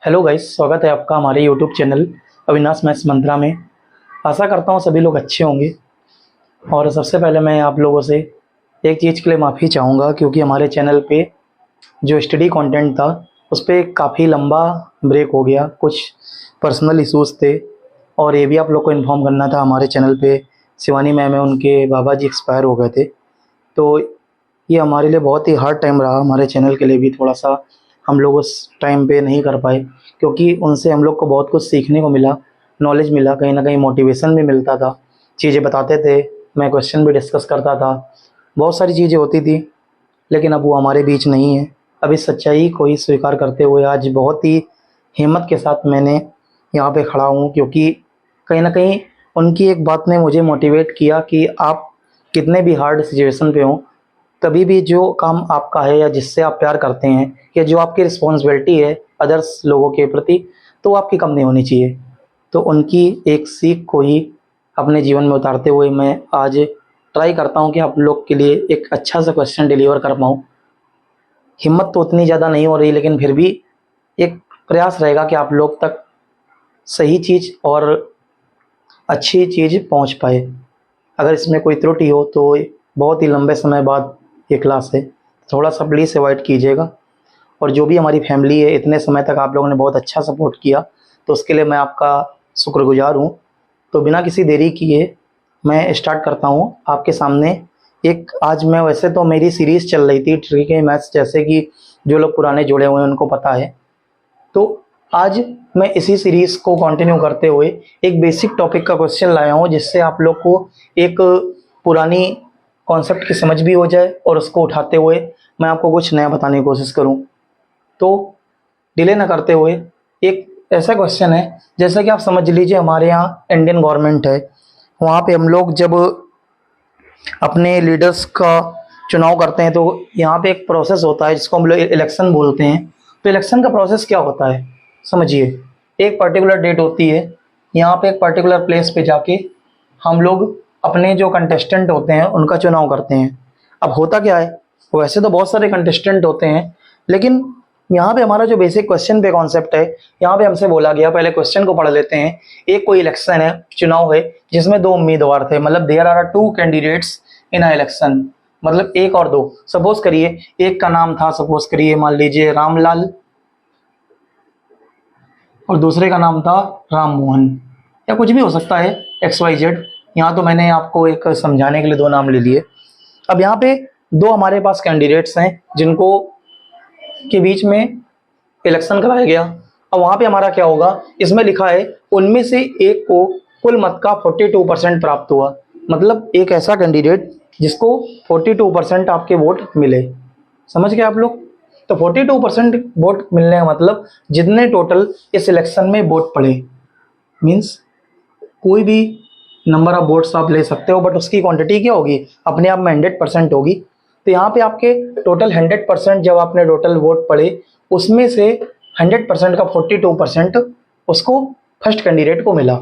Hello guys, स्वागत है आपका हमारे यूट्यूब चैनल अविनाश मैथ्स मंत्रा में। आशा करता हूँ सभी लोग अच्छे होंगे। और सबसे पहले मैं आप लोगों से एक चीज़ के लिए माफ़ी चाहूँगा, क्योंकि हमारे चैनल पे जो स्टडी कंटेंट था उस पर काफ़ी लंबा ब्रेक हो गया। कुछ पर्सनल इश्यूज़ थे और ये भी आप लोग को इन्फॉर्म करना था। हमारे चैनल पे शिवानी मैम है, उनके बाबा जी एक्सपायर हो गए थे, तो ये हमारे लिए बहुत ही हार्ड टाइम रहा। हमारे चैनल के लिए भी थोड़ा सा हम लोग उस टाइम पे नहीं कर पाए, क्योंकि उनसे हम लोग को बहुत कुछ सीखने को मिला, नॉलेज मिला, कहीं ना कहीं मोटिवेशन भी मिलता था। चीज़ें बताते थे, मैं क्वेश्चन भी डिस्कस करता था, बहुत सारी चीज़ें होती थी। लेकिन अब वो हमारे बीच नहीं है। अब इस सच्चाई को ही स्वीकार करते हुए आज बहुत ही हिम्मत के साथ मैंने यहाँ पे खड़ा हूँ, क्योंकि कहीं ना कहीं उनकी एक बात ने मुझे मोटिवेट किया कि आप कितने भी हार्ड सिचुएशन पे हों, कभी भी जो काम आपका है या जिससे आप प्यार करते हैं या जो आपकी रिस्पॉन्सिबिलिटी है अदर्स लोगों के प्रति, तो आपकी कम नहीं होनी चाहिए। तो उनकी एक सीख को ही अपने जीवन में उतारते हुए मैं आज ट्राई करता हूं कि आप लोग के लिए एक अच्छा सा क्वेश्चन डिलीवर कर पाऊँ। हिम्मत तो उतनी ज़्यादा नहीं हो रही, लेकिन फिर भी एक प्रयास रहेगा कि आप लोग तक सही चीज़ और अच्छी चीज़ पहुंच पाए। अगर इसमें कोई त्रुटि हो तो बहुत ही लंबे समय बाद ये क्लास है, थोड़ा सा प्लीज़ अवॉइड कीजिएगा। और जो भी हमारी फैमिली है, इतने समय तक आप लोगों ने बहुत अच्छा सपोर्ट किया, तो उसके लिए मैं आपका शुक्रगुजार हूँ। तो बिना किसी देरी किए मैं स्टार्ट करता हूँ आपके सामने। एक आज मैं वैसे तो मेरी सीरीज़ चल रही थी ट्रिकी मैथ्स, जैसे कि जो लोग पुराने जुड़े हुए हैं उनको पता है। तो आज मैं इसी सीरीज़ को कंटिन्यू करते हुए एक बेसिक टॉपिक का क्वेश्चन लाया हूँ, जिससे आप लोग को एक पुरानी कॉन्सेप्ट की समझ भी हो जाए और उसको उठाते हुए मैं आपको कुछ नया बताने की कोशिश करूँ। तो डिले ना करते हुए, एक ऐसा क्वेश्चन है, जैसा कि आप समझ लीजिए हमारे यहाँ इंडियन गवर्नमेंट है, वहाँ पे हम लोग जब अपने लीडर्स का चुनाव करते हैं तो यहाँ पे एक प्रोसेस होता है जिसको हम लोग इलेक्शन बोलते हैं। तो इलेक्शन का प्रोसेस क्या होता है समझिए। एक पर्टिकुलर डेट होती है, यहाँ पे एक पर्टिकुलर प्लेस पे जाके हम लोग अपने जो कंटेस्टेंट होते हैं उनका चुनाव करते हैं। अब होता क्या है, वैसे तो बहुत सारे कंटेस्टेंट होते हैं, लेकिन यहाँ पे हमारा जो बेसिक क्वेश्चन पे कॉन्सेप्ट है, यहाँ पे हमसे बोला गया, पहले क्वेश्चन को पढ़ लेते हैं। एक कोई इलेक्शन है, चुनाव है, जिसमें दो उम्मीदवार थे, मतलब there are two candidates in a election, मतलब एक और दो। सपोज करिए एक का नाम था, सपोज करिए मान लीजिए रामलाल, और दूसरे का नाम था राम मोहन, या कुछ भी हो सकता है, एक्स वाई जेड। यहाँ तो मैंने आपको एक समझाने के लिए दो नाम ले लिए। अब यहाँ पे दो हमारे पास कैंडिडेट्स हैं जिनको के बीच में इलेक्शन कराया गया। अब वहां पे हमारा क्या होगा, इसमें लिखा है उनमें से एक को कुल मत का 42% प्राप्त हुआ, मतलब एक ऐसा कैंडिडेट जिसको 42% आपके वोट मिले। समझ गए आप लोग। तो 42% वोट मिलने का मतलब जितने टोटल इस इलेक्शन में वोट पड़े, मीन्स कोई भी नंबर ऑफ वोट्स आप ले सकते हो, बट उसकी क्वांटिटी क्या होगी, अपने आप में 100% होगी। तो यहाँ पे आपके टोटल 100% जब आपने टोटल वोट पड़े, उसमें से 100% का 42% उसको फर्स्ट कैंडिडेट को मिला।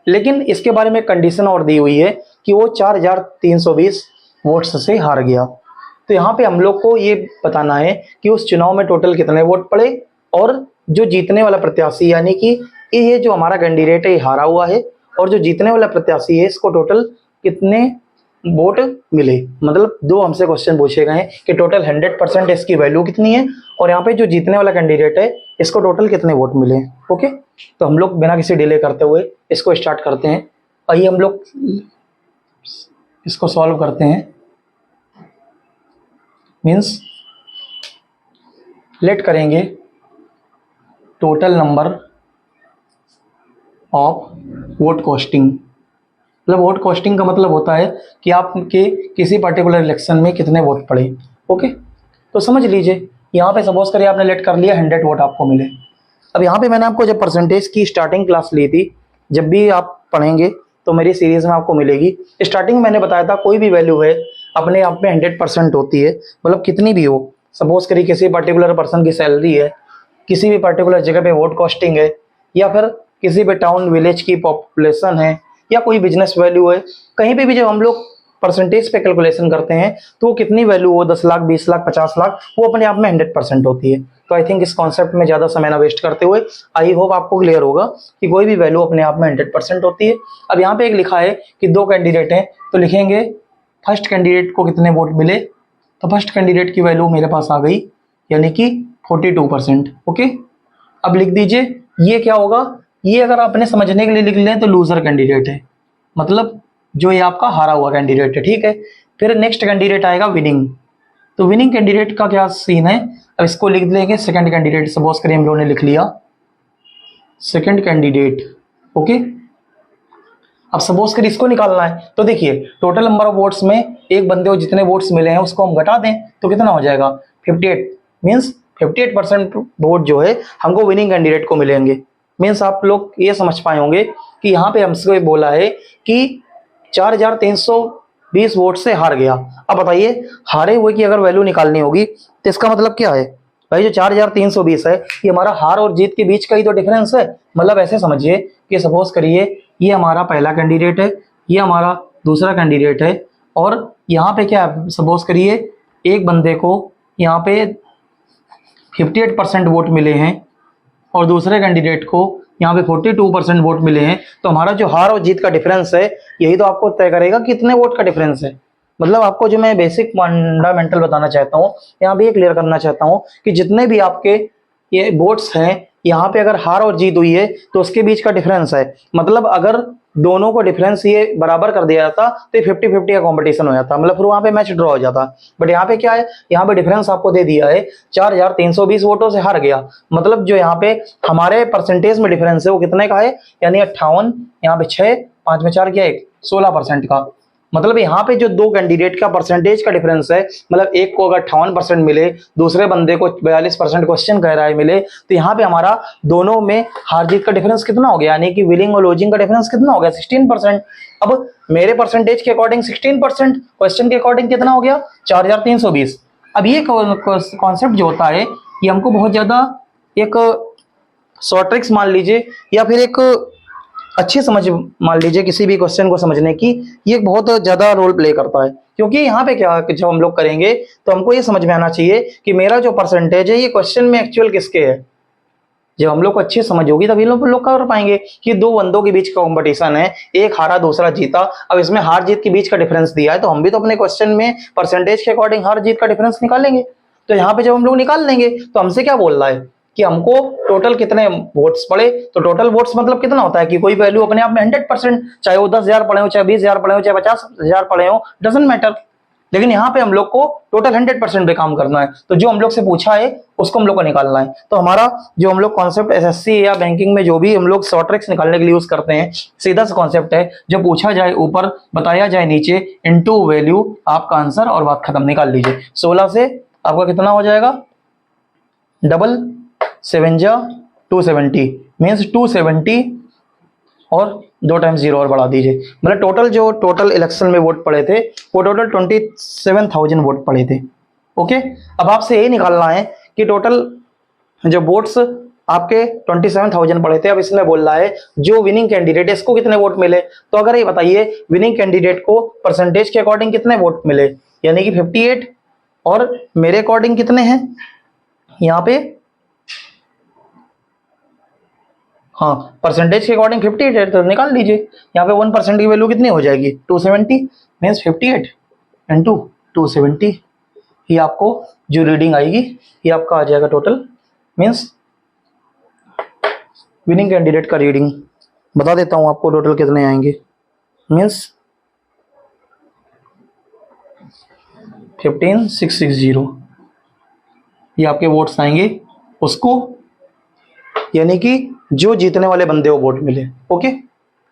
लेकिन इसके बारे में कंडीशन और दी हुई है कि वो 4320 वोट्स से हार गया। तो यहाँ पे हम लोग को ये बताना है कि उस चुनाव में टोटल कितने वोट पड़े, और जो जीतने वाला प्रत्याशी, यानी कि ये जो हमारा कैंडिडेट है ये हारा हुआ है, और जो जीतने वाला प्रत्याशी है इसको टोटल कितने वोट मिले। मतलब दो हमसे क्वेश्चन पूछे गए हैं कि टोटल 100% इसकी वैल्यू कितनी है, और यहाँ पे जो जीतने वाला कैंडिडेट है इसको टोटल कितने वोट मिले। ओके, तो हम लोग बिना किसी डिले करते हुए इसको स्टार्ट करते हैं। आइए हम लोग इसको सॉल्व करते हैं। मीन्स लेट करेंगे total number of vote costing. मतलब वोट कॉस्टिंग का मतलब होता है कि आपके किसी पर्टिकुलर इलेक्शन में कितने वोट पड़े। ओके, तो समझ लीजिए यहाँ पे सपोज करिए आपने लेट कर लिया 100 वोट आपको मिले। अब यहाँ पे मैंने आपको जब परसेंटेज की स्टार्टिंग क्लास ली थी, जब भी आप पढ़ेंगे तो मेरी सीरीज में आपको मिलेगी। स्टार्टिंग में मैंने बताया था कोई भी वैल्यू है अपने आप में 100% होती है, मतलब कितनी भी हो। सपोज करिए किसी पर्टिकुलर पर्सन की सैलरी है, किसी भी पर्टिकुलर जगह पे वोट कॉस्टिंग है, या फिर किसी भी टाउन विलेज की पॉपुलेशन है, या कोई बिजनेस वैल्यू है, कहीं पे भी जब हम लोग परसेंटेज पे कैलकुलेशन करते हैं तो वो कितनी वैल्यू हो, 10 लाख, 20 लाख, 50 लाख, वो अपने आप में 100% होती है। तो आई थिंक इस कॉन्सेप्ट में ज़्यादा समय ना वेस्ट करते हुए आई होप आपको क्लियर होगा कि कोई भी वैल्यू अपने आप में 100% होती है। अब यहाँ पे एक लिखा है कि 2 कैंडिडेट हैं, तो लिखेंगे फर्स्ट कैंडिडेट को कितने वोट मिले, तो फर्स्ट कैंडिडेट की वैल्यू मेरे पास आ गई, यानी कि 42%। ओके, अब लिख दीजिए ये क्या होगा, ये अगर आपने समझने के लिए लिख लें तो लूजर कैंडिडेट है, मतलब जो ये आपका हारा हुआ कैंडिडेट है। ठीक है, फिर नेक्स्ट कैंडिडेट आएगा विनिंग। तो विनिंग कैंडिडेट का क्या सीन है, अब इसको लिख लेंगे सेकंड कैंडिडेट। सपोज करिए हम लोगों ने लिख लिया सेकंड कैंडिडेट। ओके, अब सपोज करिए इसको निकालना है, तो देखिए टोटल नंबर ऑफ वोट्स में एक बंदे को जितने वोट्स मिले हैं उसको हम घटा दें तो कितना हो जाएगा 58, मीन्स 58% वोट जो है हमको विनिंग कैंडिडेट को मिलेंगे। मीन्स आप लोग ये समझ पाए होंगे कि यहाँ पे हमसे बोला है कि 4320 वोट से हार गया। अब बताइए हारे हुए की अगर वैल्यू निकालनी होगी तो इसका मतलब क्या है भाई, जो 4320 है ये हमारा हार और जीत के बीच का ही तो डिफरेंस है। मतलब ऐसे समझिए कि सपोज करिए ये हमारा पहला कैंडिडेट है, ये हमारा दूसरा कैंडिडेट है, और यहाँ पे क्या है, सपोज करिए एक बंदे को यहाँ पे 58% वोट मिले हैं और दूसरे कैंडिडेट को यहाँ पे 42% वोट मिले हैं, तो हमारा जो हार और जीत का डिफरेंस है यही तो आपको तय करेगा कितने वोट का डिफरेंस है। मतलब आपको जो मैं बेसिक फंडामेंटल बताना चाहता हूँ, यहाँ पे ये क्लियर करना चाहता हूँ कि जितने भी आपके ये वोट्स हैं यहाँ पे अगर हार और जीत हुई है तो उसके बीच का डिफरेंस है। मतलब अगर दोनों को डिफरेंस ये बराबर कर दिया जाता तो 50-50 का कंपटीशन हो जाता, मतलब फिर वहां पे मैच ड्रॉ हो जाता। बट यहाँ पे क्या है, यहाँ पे डिफरेंस आपको दे दिया है 4320 वोटों से हार गया, मतलब जो यहाँ पे हमारे परसेंटेज में डिफरेंस है वो कितने का है, यानी 58, यहाँ पे 6, 5 में 4 क्या, 1, 16% का। मतलब यहाँ पे जो दो कैंडिडेट का परसेंटेज का डिफरेंस है, मतलब एक को अगर 58% मिले, दूसरे बंदे को 42% क्वेश्चन कह रहा है मिले, तो यहाँ पे हमारा दोनों में हार जीत का डिफरेंस कितना हो गया, यानी कि विनिंग और लूजिंग का डिफरेंस कितना हो गया 16%। अब मेरे परसेंटेज के अकॉर्डिंग 16%, क्वेश्चन के अकॉर्डिंग कितना हो गया 4320। अब ये कॉन्सेप्ट जो होता है ये हमको बहुत ज्यादा एक शॉर्ट ट्रिक्स मान लीजिए या फिर एक अच्छी समझ मान लीजिए किसी भी क्वेश्चन को समझने की, ये बहुत ज्यादा रोल प्ले करता है। क्योंकि यहाँ पे क्या जब हम लोग करेंगे तो हमको ये समझ में आना चाहिए कि मेरा जो परसेंटेज है ये क्वेश्चन में एक्चुअल किसके है। जब हम लोग को अच्छी समझ होगी तभी लोग कर पाएंगे कि दो बंदों के बीच का कंपटीशन है, एक हारा दूसरा जीता, अब इसमें हार जीत के बीच का डिफरेंस दिया है तो हम भी तो अपने क्वेश्चन में परसेंटेज के अकॉर्डिंग हार जीत का डिफरेंस निकालेंगे। तो यहाँ पे जब हम लोग निकाल लेंगे तो हमसे क्या बोल रहा है कि हमको टोटल कितने वोट्स पड़े, तो टोटल वोट्स मतलब कितना होता है कि कोई वैल्यू अपने आप में 100%, चाहे वो 10,000 पड़े हो, चाहे 20,000 पड़े हो, चाहे 50,000 पड़े हो, डजंट मैटर। लेकिन यहाँ पे हम लोग को टोटल 100% पे काम करना है, तो जो हम लोग से पूछा है उसको हम लोग को निकालना है। तो हमारा जो हम लोग कॉन्सेप्ट एसएससी या बैंकिंग में जो भी हम लोग शॉर्ट ट्रिक्स निकालने के लिए यूज करते हैं, सीधा सा कॉन्सेप्ट है, जो पूछा जाए ऊपर बताया जाए नीचे, इनटू वैल्यू आपका आंसर और बात खत्म, निकाल लीजिए। 16 से आपका कितना हो जाएगा, डबल 7 जा 270, मीन्स 270 और 2 टाइम्स 0 और बढ़ा दीजिए। मतलब टोटल इलेक्शन में वोट पड़े थे वो टोटल 27,000 वोट पड़े थे। ओके, अब आपसे यही निकालना है कि टोटल जो वोट्स आपके 27,000 पड़े थे, अब इसमें बोल रहा है जो विनिंग कैंडिडेट है इसको कितने वोट मिले। तो अगर ये बताइए विनिंग कैंडिडेट को परसेंटेज के अकॉर्डिंग कितने वोट मिले, यानी कि 58, और मेरे अकॉर्डिंग कितने हैं यहाँ पे, हाँ परसेंटेज के अकॉर्डिंग 58 है, तो निकाल लीजिए। यहाँ पे 1% की वैल्यू कितनी हो जाएगी 270, मीन्स 58 इंटू 270, ये आपको जो रीडिंग आएगी ये आपका आ जाएगा टोटल, मीन्स विनिंग कैंडिडेट का रीडिंग बता देता हूँ आपको टोटल कितने आएंगे, मीन्स 15,660 ये आपके वोट्स आएंगे उसको, यानी कि जो जीतने वाले बंदे को वोट मिले। ओके,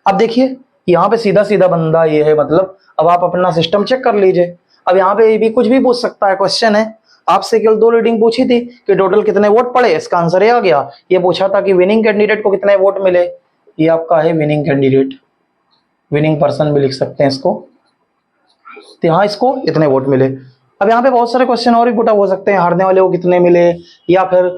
अब देखिए यहाँ पे सीधा सीधा बंदा ये है, मतलब अब आप अपना सिस्टम चेक कर लीजिए। अब यहाँ पे भी कुछ भी पूछ सकता है, क्वेश्चन है आपसे केवल 2 रीडिंग पूछी थी कि टोटल कितने वोट पड़े, इसका आंसर ये आ गया। ये पूछा था कि विनिंग कैंडिडेट को कितने वोट मिले, ये आपका है विनिंग कैंडिडेट, विनिंग पर्सन भी लिख सकते हैं इसको, तो यहाँ इसको इतने वोट मिले। अब यहाँ पे बहुत सारे क्वेश्चन और भी पुट अप हो सकते हैं, हारने वाले को कितने मिले, या फिर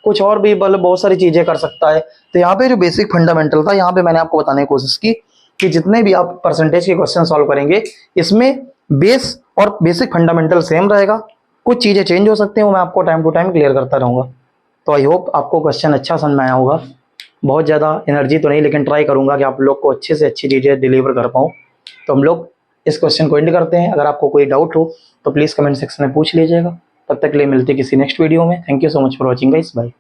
कुछ और भी, मतलब बहुत सारी चीजें कर सकता है। तो यहाँ पे जो बेसिक फंडामेंटल था यहाँ पे मैंने आपको बताने की कोशिश की कि जितने भी आप परसेंटेज के क्वेश्चन सॉल्व करेंगे इसमें बेस और बेसिक फंडामेंटल सेम रहेगा, कुछ चीज़ें चेंज हो सकती हैं, वो मैं आपको टाइम टू टाइम क्लियर करता रहूँगा। तो आई होप आपको क्वेश्चन अच्छा समझ में आया होगा। बहुत ज़्यादा एनर्जी तो नहीं, लेकिन ट्राई करूँगा कि आप लोग को अच्छे से अच्छी चीज़ें डिलीवर कर पाऊँ। तो हम लोग इस क्वेश्चन को एंड करते हैं। अगर आपको कोई डाउट हो तो प्लीज़ कमेंट सेक्शन में पूछ लीजिएगा। तब तक के लिए मिलते हैं किसी नेक्स्ट वीडियो में। Thank you so much for watching guys, bye.